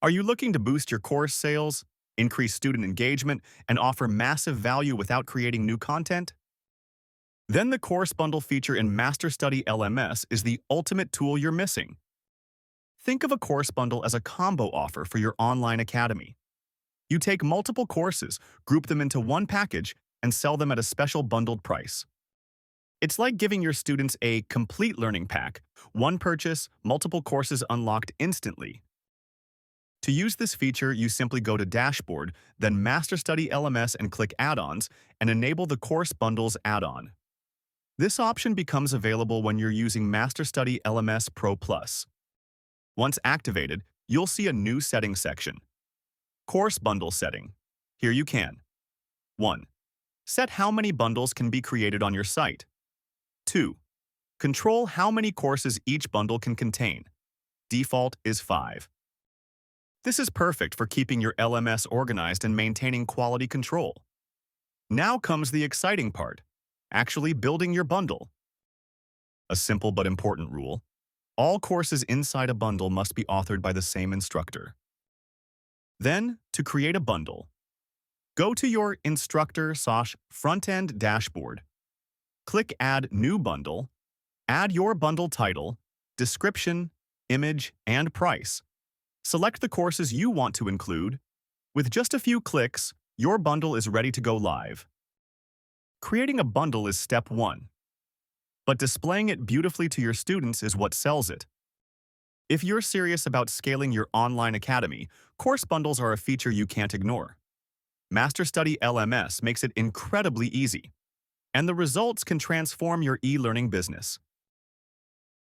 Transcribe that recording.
Are you looking to boost your course sales, increase student engagement, and offer massive value without creating new content? Then the Course Bundle feature in MasterStudy LMS is the ultimate tool you're missing. Think of a course bundle as a combo offer for your online academy. You take multiple courses, group them into one package, and sell them at a special bundled price. It's like giving your students a complete learning pack, one purchase, multiple courses unlocked instantly. To use this feature, you simply go to Dashboard, then MasterStudy LMS and click Add-ons, and enable the Course Bundles add-on. This option becomes available when you're using MasterStudy LMS Pro Plus. Once activated, you'll see a new settings section. Course Bundle Setting. Here you can. 1. Set how many bundles can be created on your site. 2. Control how many courses each bundle can contain. Default is 5. This is perfect for keeping your LMS organized and maintaining quality control. Now comes the exciting part, actually building your bundle. A simple but important rule: all courses inside a bundle must be authored by the same instructor. Then, to create a bundle, go to your instructor/frontend dashboard. Click Add New Bundle, add your bundle title, description, image, and price. Select the courses you want to include. With just a few clicks, your bundle is ready to go live. Creating a bundle is step 1, but displaying it beautifully to your students is what sells it. If you're serious about scaling your online academy, course bundles are a feature you can't ignore. MasterStudy LMS makes it incredibly easy, and the results can transform your e-learning business.